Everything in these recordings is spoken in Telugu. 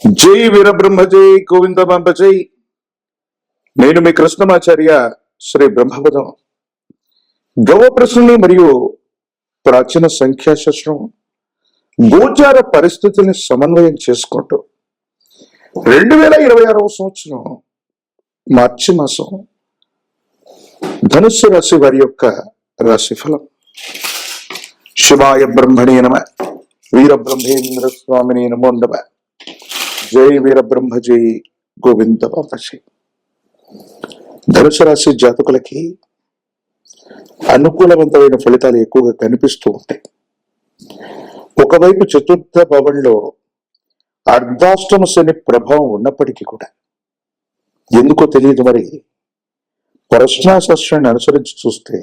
జై వీరబ్రహ్మ జై గోవిందమాంబ జై. నేను మీ కృష్ణమాచార్య శ్రీ బ్రహ్మపదం. గవ ప్రశ్నని మరియు ప్రాచీన సంఖ్యాశాస్త్రం గోచార పరిస్థితుల్ని సమన్వయం చేసుకుంటూ 2026వ సంవత్సరం మార్చి మాసం ధనుస్సు రాశి వారి యొక్క రాశిఫలం. శివాయ బ్రహ్మణే నమ, వీరబ్రహ్మేంద్ర స్వామిని నమో నమ. జై వీరబ్రహ్మ జై గోవిందమాంబ జై. ధనుసు రాశి జాతకులకి అనుకూలవంతమైన ఫలితాలు ఎక్కువగా కనిపిస్తూ ఉంటాయి. ఒకవైపు చతుర్థ భవన్లో అర్ధాష్టమ శని ప్రభావం ఉన్నప్పటికీ కూడా ఎందుకో తెలియదు, మరి ప్రశ్నాశాస్త్రాన్ని అనుసరించి చూస్తే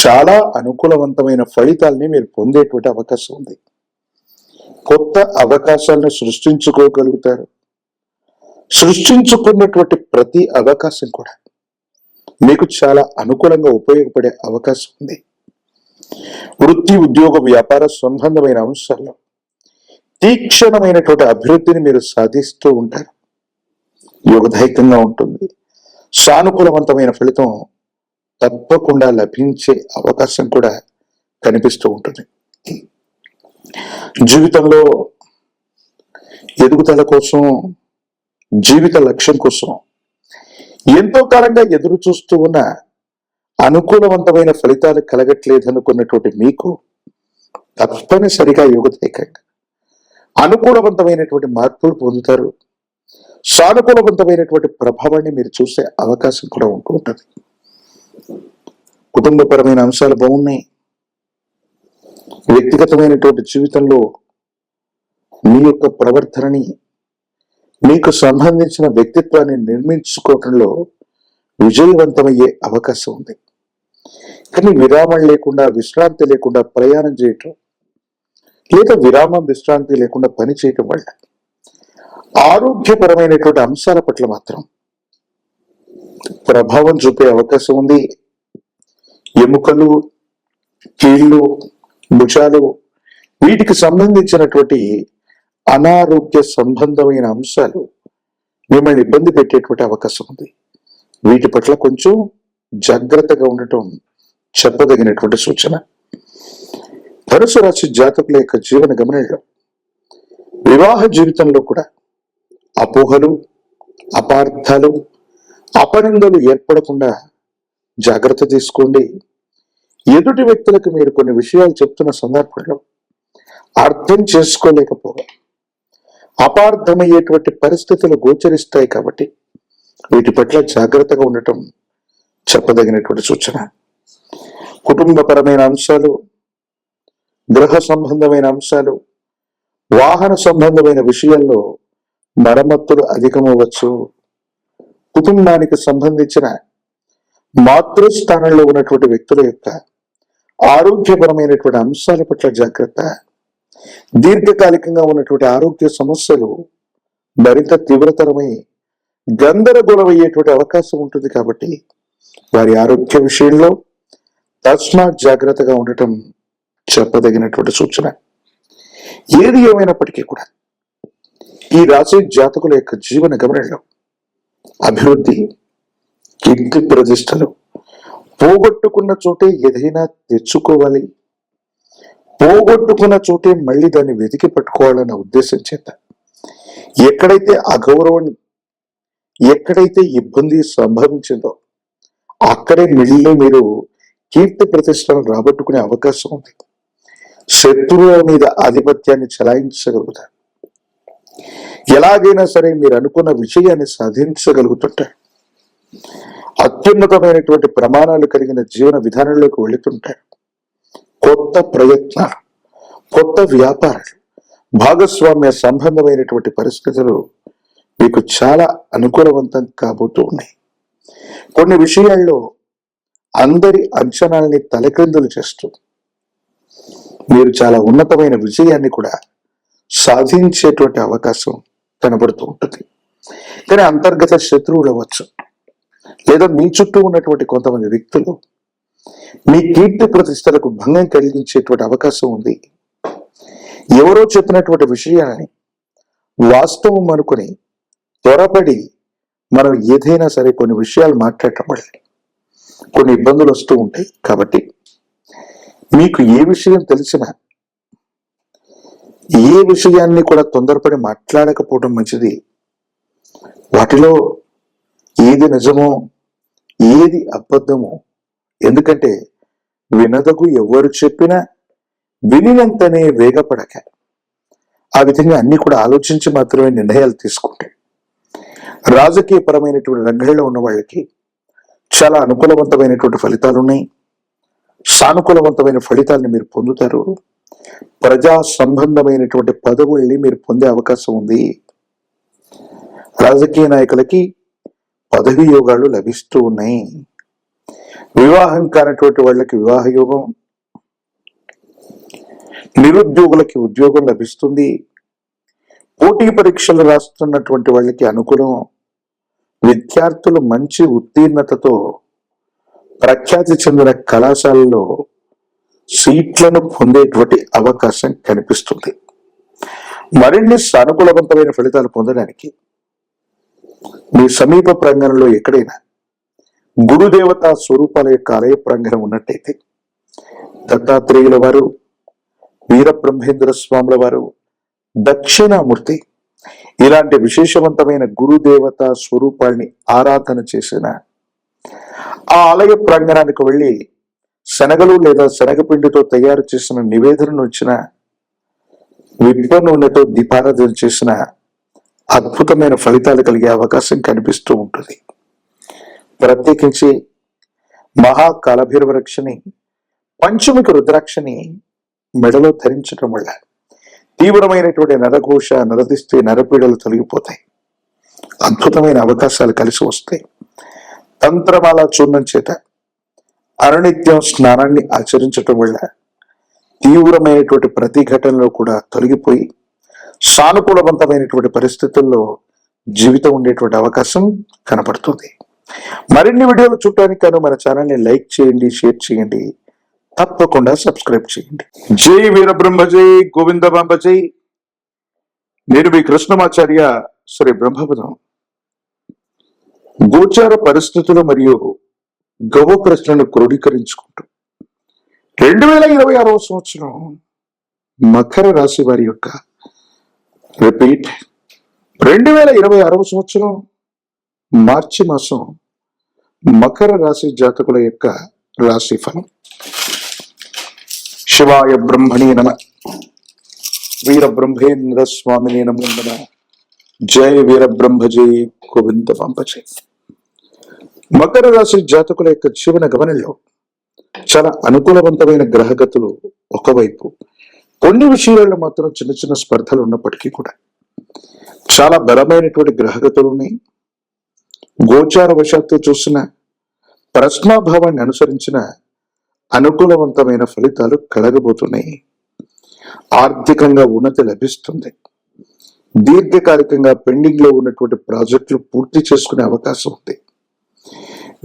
చాలా అనుకూలవంతమైన ఫలితాలని మీరు పొందేటువంటి అవకాశం ఉంది. కొత్త అవకాశాలను సృష్టించుకోగలుగుతారు. సృష్టించుకున్నటువంటి ప్రతి అవకాశం కూడా మీకు చాలా అనుకూలంగా ఉపయోగపడే అవకాశం ఉంది. వృత్తి, ఉద్యోగ, వ్యాపార సంబంధమైన అంశాల్లో తీక్షణమైనటువంటి అభివృద్ధిని మీరు సాధిస్తూ ఉంటారు. యోగదాయకంగా ఉంటుంది. సానుకూలవంతమైన ఫలితం తప్పకుండా లభించే అవకాశం కూడా కనిపిస్తూ ఉంటుంది. జీవితంలో ఎదుగుదల కోసం, జీవిత లక్ష్యం కోసం ఎంతో కాలంగా ఎదురు చూస్తూ ఉన్న అనుకూలవంతమైన ఫలితాలు కలగట్లేదనుకున్నటువంటి మీకు తప్పనిసరిగా యోగదాయకంగా అనుకూలవంతమైనటువంటి మార్పులు పొందుతారు. సానుకూలవంతమైనటువంటి ప్రభావాన్ని మీరు చూసే అవకాశం కూడా ఉంటుంది. కుటుంబపరమైన అంశాలు బాగున్నాయి. వ్యక్తిగతమైనటువంటి జీవితంలో మీ యొక్క ప్రవర్తనని, మీకు సంబంధించిన వ్యక్తిత్వాన్ని నిర్మించుకోవడంలో విజయవంతమయ్యే అవకాశం ఉంది. కానీ విరామం లేకుండా, విశ్రాంతి లేకుండా ప్రయాణం చేయటం, లేదా విరామం విశ్రాంతి లేకుండా పని చేయటం వల్ల ఆరోగ్యపరమైనటువంటి అంశాల పట్ల మాత్రం ప్రభావం చూపే అవకాశం ఉంది. ఎముకలు, కీళ్ళు, భుజాలు, వీటికి సంబంధించినటువంటి అనారోగ్య సంబంధమైన అంశాలు మిమ్మల్ని ఇబ్బంది పెట్టేటువంటి అవకాశం ఉంది. వీటి పట్ల కొంచెం జాగ్రత్తగా ఉండటం చెప్పదగినటువంటి సూచన. ధనుసు రాశి జాతకుల యొక్క జీవన గమనంలో వివాహ జీవితంలో కూడా అపోహలు, అపార్థాలు, అపనిందలు ఏర్పడకుండా జాగ్రత్త తీసుకోండి. ఎదుటి వ్యక్తులకు మీరు కొన్ని విషయాలు చెప్తున్న సందర్భంలో అర్థం చేసుకోలేకపోగా అపార్థమయ్యేటువంటి పరిస్థితులు గోచరిస్తాయి. కాబట్టి వీటి పట్ల జాగ్రత్తగా ఉండటం చెప్పదగినటువంటి సూచన. కుటుంబపరమైన అంశాలు, గృహ సంబంధమైన అంశాలు, వాహన సంబంధమైన విషయాల్లో మరమ్మతులు అధికమవ్వచ్చు. కుటుంబానికి సంబంధించిన మాతృస్థానంలో ఉన్నటువంటి వ్యక్తుల యొక్క ఆరోగ్యపరమైనటువంటి అంశాల పట్ల జాగ్రత్త. దీర్ఘకాలికంగా ఉన్నటువంటి ఆరోగ్య సమస్యలు మరింత తీవ్రతరమై గందరగోళమయ్యేటువంటి అవకాశం ఉంటుంది. కాబట్టి వారి ఆరోగ్య విషయంలో తస్మాత్ జాగ్రత్తగా ఉండటం చెప్పదగినటువంటి సూచన. ఏది ఏమైనప్పటికీ కూడా ఈ రాశి జాతకుల యొక్క జీవన గమనంలో అభివృద్ధి, కీర్తి ప్రతిష్టలు, పోగొట్టుకున్న చోటే ఏదైనా తెచ్చుకోవాలి, పోగొట్టుకున్న చోటే మళ్ళీ దాన్ని వెతికి పట్టుకోవాలన్న ఉద్దేశం చేత ఎక్కడైతే అగౌరవం, ఎక్కడైతే ఇబ్బంది సంభవించిందో అక్కడే మళ్ళీ మీరు కీర్తి ప్రతిష్టలను రాబట్టుకునే అవకాశం ఉంది. శత్రువుల మీద ఆధిపత్యాన్ని చెలాయించగలుగుతారు. ఎలాగైనా సరే మీరు అనుకున్న విజయాన్ని సాధించగలుగుతుంటారు. అత్యున్నతమైనటువంటి ప్రమాణాలు కలిగిన జీవన విధానంలోకి వెళుతుంటారు. కొత్త ప్రయత్నాలు, కొత్త వ్యాపారాలు, భాగస్వామ్య సంబంధమైనటువంటి పరిస్థితులు మీకు చాలా అనుకూలవంతం కాబోతూ ఉన్నాయి. కొన్ని విషయాల్లో అందరి అంచనాల్ని తలక్రిందులు చేస్తూ మీరు చాలా ఉన్నతమైన విజయాన్ని కూడా సాధించేటువంటి అవకాశం కనబడుతూ ఉంటుంది. కానీ అంతర్గత శత్రువులు అవ్వచ్చు, లేదా మీ చుట్టూ ఉన్నటువంటి కొంతమంది వ్యక్తులు మీ కీర్తి ప్రతిష్టలకు భంగం కలిగించేటువంటి అవకాశం ఉంది. ఎవరో చెప్పినటువంటి విషయాన్ని వాస్తవం అనుకుని త్వరపడి మనం ఏదైనా సరే కొన్ని విషయాలు మాట్లాడటం వల్ల కొన్ని ఇబ్బందులు వస్తూ ఉంటాయి. కాబట్టి మీకు ఏ విషయం తెలిసినా ఏ విషయాన్ని కూడా తొందరపడి మాట్లాడకపోవడం మంచిది. వాటిలో ఏది నిజమో ఏది అబద్ధమో, ఎందుకంటే వినదగు ఎవరు చెప్పినా వినినంతనే వేగపడక ఆ విధంగా అన్ని కూడా ఆలోచించి మాత్రమే నిర్ణయాలు తీసుకుంటే రాజకీయపరమైనటువంటి రంగంలో ఉన్న వాళ్ళకి చాలా అనుకూలవంతమైనటువంటి ఫలితాలు ఉన్నాయి. సానుకూలవంతమైన ఫలితాలను మీరు పొందుతారు. ప్రజా సంబంధమైనటువంటి పదవుల్ని మీరు పొందే అవకాశం ఉంది. రాజకీయ నాయకులకి పదవి యోగాలు లభిస్తూ ఉన్నాయి. వివాహం కానటువంటి వాళ్ళకి వివాహ యోగం, నిరుద్యోగులకి ఉద్యోగం లభిస్తుంది. పోటీ పరీక్షలు రాస్తున్నటువంటి వాళ్ళకి అనుకూలం. విద్యార్థులు మంచి ఉత్తీర్ణతతో ప్రఖ్యాతి చెందిన కళాశాలలో సీట్లను పొందేటువంటి అవకాశం కనిపిస్తుంది. మరిన్ని సానుకూలవంతమైన ఫలితాలు పొందడానికి మీ సమీప ప్రాంగణంలో ఎక్కడైనా గురుదేవతా స్వరూపాల యొక్క ఆలయ ప్రాంగణం ఉన్నట్టయితే దత్తాత్రేయుల వారు, వీరబ్రహ్మేంద్ర స్వాముల వారు, దక్షిణామూర్తి ఇలాంటి విశేషవంతమైన గురుదేవత స్వరూపాల్ని ఆరాధన చేసిన ఆ ఆలయ ప్రాంగణానికి వెళ్ళి శనగలు లేదా శనగపిండితో తయారు చేసిన నివేదనను వచ్చిన విప్ప నూనెతో దీపారాధన చేసిన అద్భుతమైన ఫలితాలు కలిగే అవకాశం కనిపిస్తూ ఉంటుంది. ప్రత్యేకించి మహాకాలభైరవరక్షని, పంచముఖ రుద్రాక్షని మెడలో ధరించడం వల్ల తీవ్రమైనటువంటి నరఘోష, నరదిష్టి, నరపీడలు తొలగిపోతాయి. అద్భుతమైన అవకాశాలు కలిసి వస్తాయి. తంత్రమాల చూర్ణం చేత అనునిత్యం స్నానాన్ని ఆచరించటం వల్ల తీవ్రమైనటువంటి ప్రతిఘటనలో కూడా తొలగిపోయి సానుకూలవంతమైనటువంటి పరిస్థితుల్లో జీవితం ఉండేటువంటి అవకాశం కనపడుతుంది. మరిన్ని వీడియోలు చూడటానికి గాను మన ఛానల్ని లైక్ చేయండి, షేర్ చేయండి, తప్పకుండా సబ్స్క్రైబ్ చేయండి. జై వీరబ్రహ్మ జై, గోవిందమాంబ జై. నేను మీ కృష్ణమాచార్య, శ్రీ బ్రహ్మపదం. గోచార పరిస్థితులు మరియు గవ ప్రశ్నను క్రోడీకరించుకుంటూ 2026వ సంవత్సరం మకర రాశి వారి యొక్క రిపీట్ 2026వ సంవత్సరం మార్చి మాసం మకర రాశి జాతకుల యొక్క రాశి ఫలం. శివాయ బ్రహ్మణే నమ, వీరబ్రహ్మేంద్ర స్వామినే నమో నమః. జయ వీరబ్రహ్మ జై, గోవిందమాంబ జై. మకర రాశి జాతకుల యొక్క జీవన గమనంలో చాలా అనుకూలవంతమైన గ్రహగతులు ఒకవైపు, కొన్ని విషయాల్లో మాత్రం చిన్న చిన్న స్పర్ధలు ఉన్నప్పటికీ కూడా చాలా బలమైనటువంటి గ్రహగతులు ఉన్నాయి. గోచార వశాత్తు చూసిన ప్రశ్నాభావాన్ని అనుసరించిన అనుకూలవంతమైన ఫలితాలు కలగబోతున్నాయి. ఆర్థికంగా ఉన్నతి లభిస్తుంది. దీర్ఘకాలికంగా పెండింగ్ లో ఉన్నటువంటి ప్రాజెక్టులు పూర్తి చేసుకునే అవకాశం ఉంది.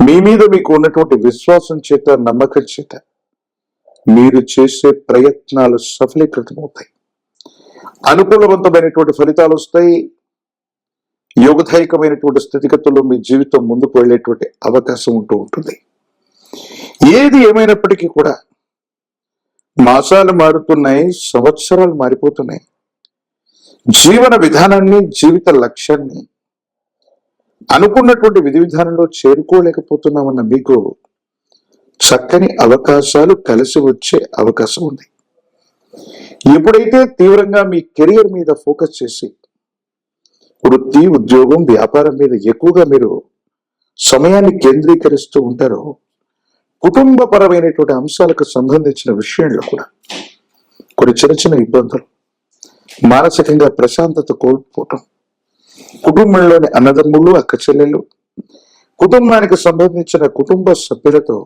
మీ మీద మీకు ఉన్నటువంటి విశ్వాసం చేత, నమ్మకం చేత మీరు చేసే ప్రయత్నాలు సఫలీకృతమవుతాయి. అనుకూలవంతమైనటువంటి ఫలితాలు వస్తాయి. యోగదాయకమైనటువంటి స్థితిగతుల్లో మీ జీవితం ముందుకు వెళ్ళేటువంటి అవకాశం ఉంటూ ఉంటుంది. ఏది ఏమైనప్పటికీ కూడా మాసాలు మారుతున్నాయి, సంవత్సరాలు మారిపోతున్నాయి. జీవన విధానాన్ని, జీవిత లక్ష్యాన్ని అనుకున్నటువంటి విధి విధానంలో చేరుకోలేకపోతున్నామన్న మీకు చక్కని అవకాశాలు కలిసి వచ్చే అవకాశం ఉంది. ఎప్పుడైతే తీవ్రంగా మీ కెరియర్ మీద ఫోకస్ చేసి వృత్తి, ఉద్యోగం, వ్యాపారం మీద ఎక్కువగా మీరు సమయాన్ని కేంద్రీకరిస్తూ ఉంటారో, కుటుంబపరమైనటువంటి అంశాలకు సంబంధించిన విషయంలో కూడా కొన్ని చిన్న చిన్న ఇబ్బందులు, మానసికంగా ప్రశాంతత కోల్పోవటం, కుటుంబంలోని అన్నదమ్ముళ్ళు, అక్క చెల్లెళ్ళు, కుటుంబానికి సంబంధించిన కుటుంబ సభ్యులతో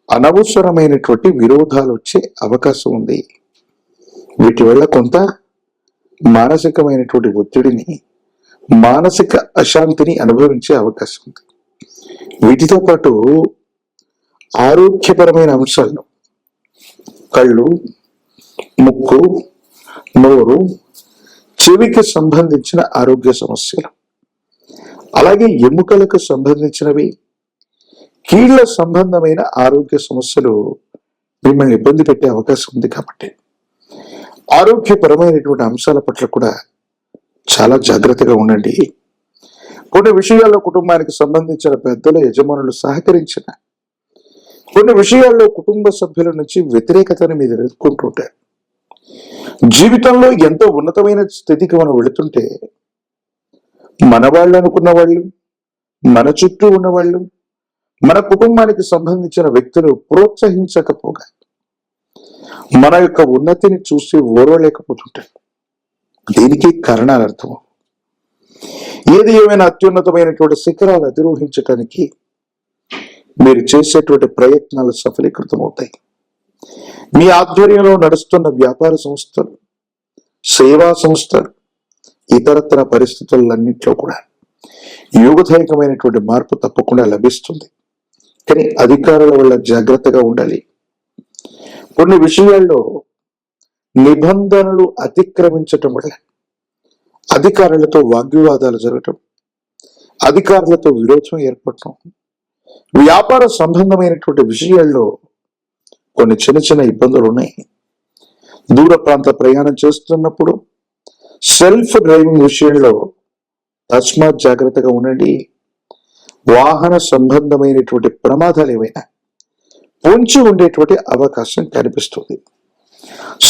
అనవసరమైనటువంటి విరోధాలు వచ్చే అవకాశం ఉంది. వీటి వల్ల కొంత మానసికమైనటువంటి ఒత్తిడిని, మానసిక అశాంతిని అనుభవించే అవకాశం ఉంది. వీటితో పాటు ఆరోగ్యపరమైన అంశాల్లో కళ్ళు, ముక్కు, నోరు, చెవికి సంబంధించిన ఆరోగ్య సమస్యలు, అలాగే ఎముకలకు సంబంధించినవి, కీళ్ల సంబంధమైన ఆరోగ్య సమస్యలు మిమ్మల్ని ఇబ్బంది పెట్టే అవకాశం ఉంది. కాబట్టి ఆరోగ్యపరమైనటువంటి అంశాల పట్ల కూడా చాలా జాగ్రత్తగా ఉండండి. కొన్ని విషయాల్లో కుటుంబానికి సంబంధించిన పెద్దల యజమానులు సహకరించిన, కొన్ని విషయాల్లో కుటుంబ సభ్యుల నుంచి వ్యతిరేకతను మీరు ఎదుర్కొంటుంటారు. జీవితంలో ఎంతో ఉన్నతమైన స్థితికి మనం వెళుతుంటే మన వాళ్ళు అనుకున్న వాళ్ళు, మన చుట్టూ ఉన్నవాళ్ళు, మన కుటుంబానికి సంబంధించిన వ్యక్తులు ప్రోత్సహించకపోగా మన యొక్క ఉన్నతిని చూసి ఓర్వలేకపోతుంటారు. దీనికి కారణాలు అర్థం. ఏది ఏమైనా అత్యున్నతమైనటువంటి శిఖరాలు అధిరోహించటానికి మీరు చేసేటువంటి ప్రయత్నాలు సఫలీకృతమవుతాయి. మీ ఆధ్వర్యంలో నడుస్తున్న వ్యాపార సంస్థలు, సేవా సంస్థలు, ఇతరత్ర పరిస్థితులన్నింటిలో కూడా యోగదాయకమైనటువంటి మార్పు తప్పకుండా లభిస్తుంది. కానీ అధికారుల వల్ల జాగ్రత్తగా ఉండాలి. కొన్ని విషయాల్లో నిబంధనలు అతిక్రమించటం వల్ల అధికారులతో వాగ్వివాదాలు జరగటం, అధికారులతో విరోధం ఏర్పడటం, వ్యాపార సంబంధమైనటువంటి విషయాల్లో కొన్ని చిన్న చిన్న ఇబ్బందులు ఉన్నాయి. దూర ప్రాంత ప్రయాణం చేస్తున్నప్పుడు సెల్ఫ్ డ్రైవింగ్ విషయంలో తస్మాత్ జాగ్రత్తగా ఉండండి. వాహన సంబంధమైనటువంటి ప్రమాదాలు ఏవైనా పొంచి ఉండేటువంటి అవకాశం కనిపిస్తుంది.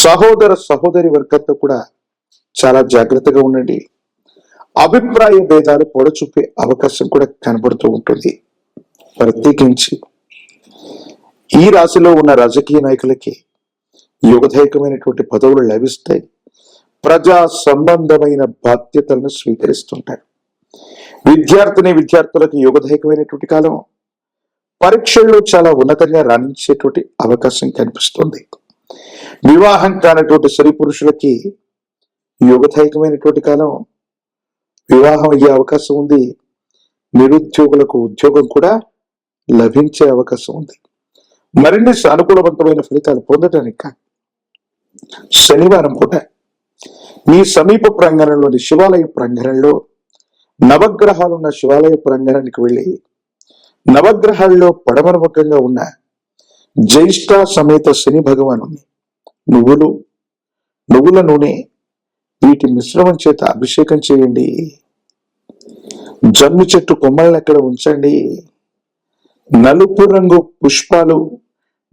సహోదర సహోదరి వర్గంతో కూడా చాలా జాగ్రత్తగా ఉండండి. అభిప్రాయ భేదాలు పొడచూపే అవకాశం కూడా కనబడుతూ ఉంటుంది. ప్రత్యేకించి ఈ రాశిలో ఉన్న రాజకీయ నాయకులకి యోగదాయకమైనటువంటి పదవులు లభిస్తాయి. ప్రజా సంబంధమైన బాధ్యతలను స్వీకరిస్తుంటారు. విద్యార్థులకు యోగదాయకమైనటువంటి కాలం. పరీక్షల్లో చాలా ఉన్నతంగా రాణించేటువంటి అవకాశం కనిపిస్తుంది. వివాహం కానటువంటి స్త్రీ పురుషులకి యోగదాయకమైనటువంటి కాలం. వివాహం అయ్యే అవకాశం ఉంది. నిరుద్యోగులకు ఉద్యోగం కూడా లభించే అవకాశం ఉంది. మరిన్ని సానుకూలవంతమైన ఫలితాలు పొందడానికి శనివారం పూట మీ సమీప ప్రాంగణంలోని శివాలయ ప్రాంగణంలో నవగ్రహాలున్న శివాలయ ప్రాంగణానికి వెళ్ళి నవగ్రహాల్లో పడమర ముఖంగా ఉన్న జ్యేష్ఠ సమేత శని భగవాను నువ్వుల నూనె వీటి మిశ్రమం చేత అభిషేకం చేయండి. జమ్మి చెట్టు కొమ్మల్ని అక్కడ ఉంచండి. నలుపు రంగు పుష్పాలు,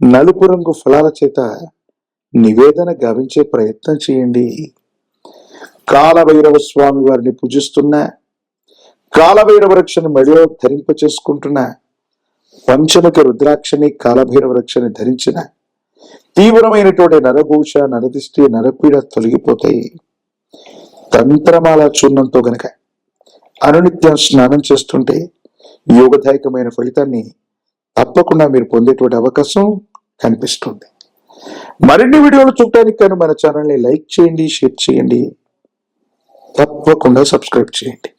నలుపు రంగు ఫలాల చేత నివేదన గావించే ప్రయత్నం చేయండి. కాలభైరవ స్వామి వారిని పూజిస్తున్న, కాలభైరవ రక్షని మెడలో ధరింప చేసుకుంటున్న, పంచముఖ రుద్రాక్షని కాలభైరవ రక్షని ధరించిన తీవ్రమైనటువంటి నరఘోష, నరదిష్టి, నరపీడ తొలగిపోతాయి. తంత్రమాల చూర్ణంతో గనక అనునిత్యం స్నానం చేస్తుంటే యోగదాయకమైన ఫలితాన్ని తప్పకుండా మీరు పొందేటువంటి అవకాశం కనిపిస్తుంది. మరిన్ని వీడియోలు చూడటానికి కానీ మన ఛానల్ని లైక్ చేయండి, షేర్ చేయండి, తప్పకుండా సబ్స్క్రైబ్ చేయండి.